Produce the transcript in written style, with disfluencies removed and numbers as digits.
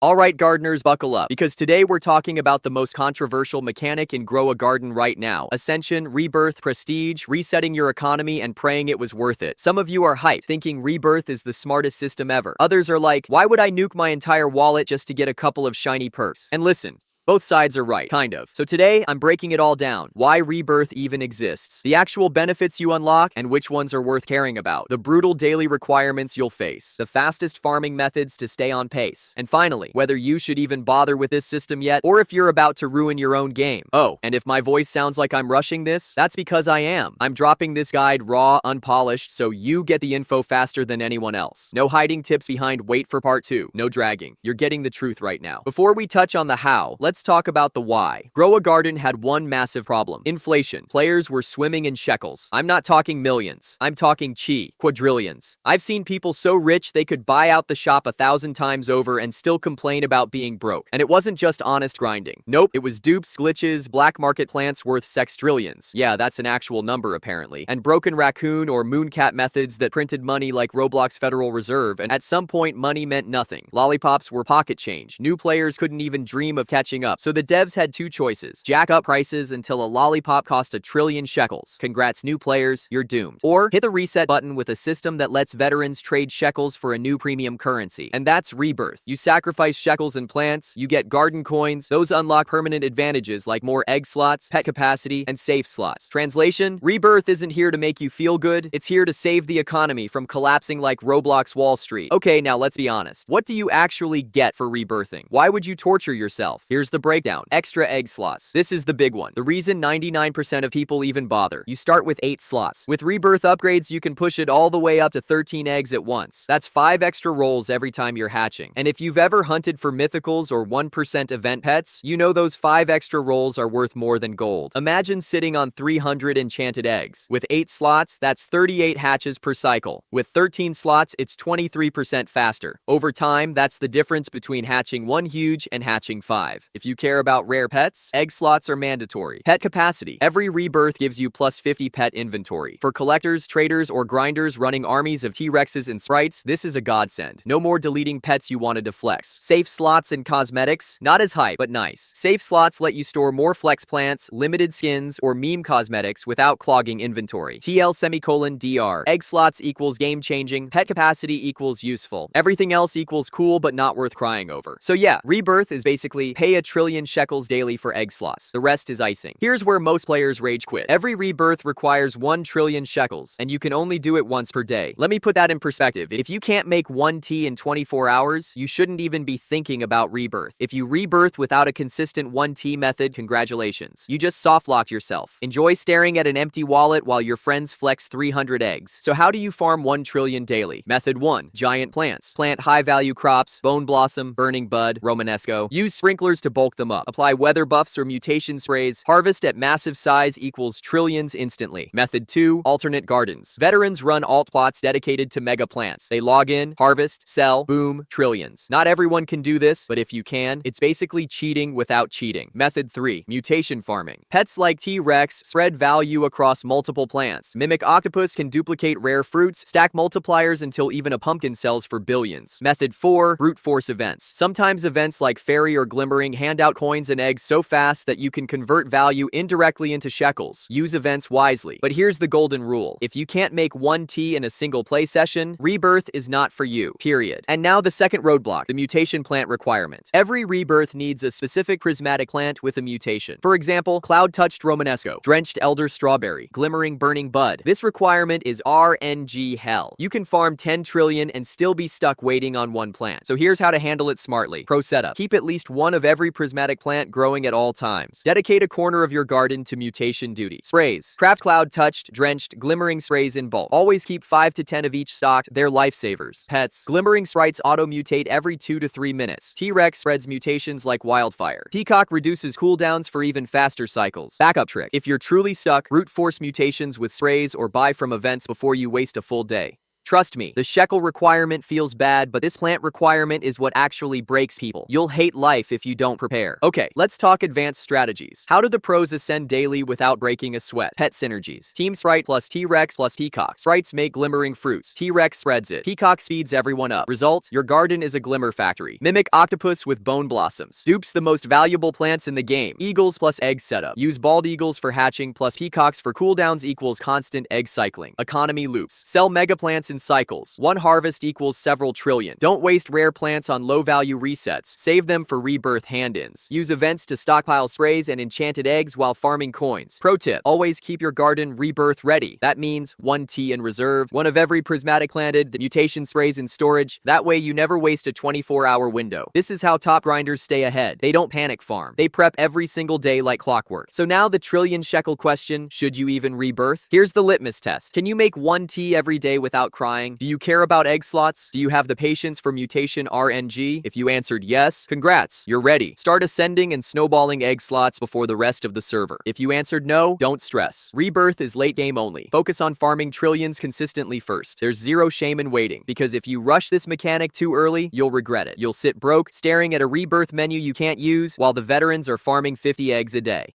Alright gardeners, buckle up, because today we're talking about the most controversial mechanic in Grow a Garden right now. Ascension, rebirth, prestige, resetting your economy and praying it was worth it. Some of you are hyped, thinking rebirth is the smartest system ever. Others are like, why would I nuke my entire wallet just to get a couple of shiny perks? And listen, both sides are right, kind of. So today, I'm breaking it all down. Why rebirth even exists, the actual benefits you unlock, and which ones are worth caring about, the brutal daily requirements you'll face, the fastest farming methods to stay on pace, and finally, whether you should even bother with this system yet, or if you're about to ruin your own game. Oh, and if my voice sounds like I'm rushing this, that's because I am. I'm dropping this guide raw, unpolished, so you get the info faster than anyone else. No hiding tips behind wait for part 2, no dragging. You're getting the truth right now. Before we touch on the how, let's talk about the why. Grow a Garden had one massive problem: inflation. Players were swimming in shekels. I'm not talking millions. I'm talking quadrillions. I've seen people so rich they could buy out the shop 1,000 times over and still complain about being broke. And it wasn't just honest grinding. Nope, it was dupes, glitches, black market plants worth sextrillions. Yeah, that's an actual number apparently. And broken raccoon or mooncat methods that printed money like Roblox Federal Reserve, and at some point money meant nothing. Lollipops were pocket change. New players couldn't even dream of catching up. So the devs had two choices: jack up prices until a lollipop cost 1 trillion shekels. Congrats new players, you're doomed. Or hit the reset button with a system that lets veterans trade shekels for a new premium currency. And that's rebirth. You sacrifice shekels and plants, you get garden coins. Those unlock permanent advantages like more egg slots, pet capacity, and safe slots. Translation: rebirth isn't here to make you feel good, it's here to save the economy from collapsing like Roblox Wall Street. Okay, now let's be honest. What do you actually get for rebirthing? Why would you torture yourself? Here's the breakdown. Extra egg slots. This is the big one. The reason 99% of people even bother. You start with 8 slots. With rebirth upgrades, you can push it all the way up to 13 eggs at once. That's 5 extra rolls every time you're hatching. And if you've ever hunted for mythicals or 1% event pets, you know those 5 extra rolls are worth more than gold. Imagine sitting on 300 enchanted eggs. With 8 slots, that's 38 hatches per cycle. With 13 slots, it's 23% faster. Over time, that's the difference between hatching 1 huge and hatching 5. If you care about rare pets, egg slots are mandatory. Pet capacity. Every rebirth gives you plus 50 pet inventory. For collectors, traders, or grinders running armies of T-Rexes and Sprites, this is a godsend. No more deleting pets you wanted to flex. Safe slots and cosmetics. Not as hype, but nice. Safe slots let you store more flex plants, limited skins, or meme cosmetics without clogging inventory. TL::DR. Egg slots equals game-changing. Pet capacity equals useful. Everything else equals cool but not worth crying over. So yeah, rebirth is basically pay 1 trillion shekels daily for egg slots. The rest is icing. Here's where most players rage quit. Every rebirth requires 1 trillion shekels, and you can only do it once per day. Let me put that in perspective. If you can't make 1 T in 24 hours, you shouldn't even be thinking about rebirth. If you rebirth without a consistent 1 T method, congratulations. You just soft-locked yourself. Enjoy staring at an empty wallet while your friends flex 300 eggs. So how do you farm 1 trillion daily? Method 1. Giant plants. Plant high-value crops: bone blossom, burning bud, romanesco. Use sprinklers to bulk them up. Apply weather buffs or mutation sprays. Harvest at massive size equals trillions instantly. Method 2. Alternate gardens. Veterans run alt plots dedicated to mega plants. They log in, harvest, sell, boom, trillions. Not everyone can do this, but if you can, it's basically cheating without cheating. Method 3. Mutation farming. Pets like T-Rex spread value across multiple plants. Mimic octopus can duplicate rare fruits, stack multipliers until even a pumpkin sells for billions. Method 4. Brute force events. Sometimes events like fairy or glimmering hand out coins and eggs so fast that you can convert value indirectly into shekels. Use events wisely. But here's the golden rule: if you can't make 1 T in a single play session, rebirth is not for you, period. And now the second roadblock, the mutation plant requirement. Every rebirth needs a specific prismatic plant with a mutation. For example, cloud-touched romanesco, drenched elder strawberry, glimmering burning bud. This requirement is RNG hell. You can farm 10 trillion and still be stuck waiting on 1 plant. So here's how to handle it smartly. Pro setup. Keep at least 1 of every prismatic plant growing at all times. Dedicate a corner of your garden to mutation duty. Sprays. Craft cloud-touched, drenched, glimmering sprays in bulk. Always keep 5 to 10 of each stocked. They're lifesavers. Pets. Glimmering sprites auto-mutate every 2 to 3 minutes. T-Rex spreads mutations like wildfire. Peacock reduces cooldowns for even faster cycles. Backup trick. If you're truly stuck, brute force mutations with sprays or buy from events before you waste a full day. Trust me, the shekel requirement feels bad, but this plant requirement is what actually breaks people. You'll hate life if you don't prepare. Okay, let's talk advanced strategies. How do the pros ascend daily without breaking a sweat? Pet synergies. Team Sprite plus T-Rex plus Peacock. Sprites make glimmering fruits. T-Rex spreads it. Peacock speeds everyone up. Result, your garden is a glimmer factory. Mimic octopus with bone blossoms. Dupes the most valuable plants in the game. Eagles plus egg setup. Use bald eagles for hatching plus peacocks for cooldowns equals constant egg cycling. Economy loops. Sell mega plants in cycles. One harvest equals several trillion. Don't waste rare plants on low-value resets. Save them for rebirth hand-ins. Use events to stockpile sprays and enchanted eggs while farming coins. Pro tip, always keep your garden rebirth ready. That means 1 tea in reserve, one of every prismatic planted, the mutation sprays in storage. That way you never waste a 24-hour window. This is how top grinders stay ahead. They don't panic farm. They prep every single day like clockwork. So now the trillion shekel question, should you even rebirth? Here's the litmus test. Can you make 1 tea every day without crying? Do you care about egg slots? Do you have the patience for mutation RNG? If you answered yes, congrats, you're ready. Start ascending and snowballing egg slots before the rest of the server. If you answered no, don't stress. Rebirth is late game only. Focus on farming trillions consistently first. There's zero shame in waiting, because if you rush this mechanic too early, you'll regret it. You'll sit broke, staring at a rebirth menu you can't use, while the veterans are farming 50 eggs a day.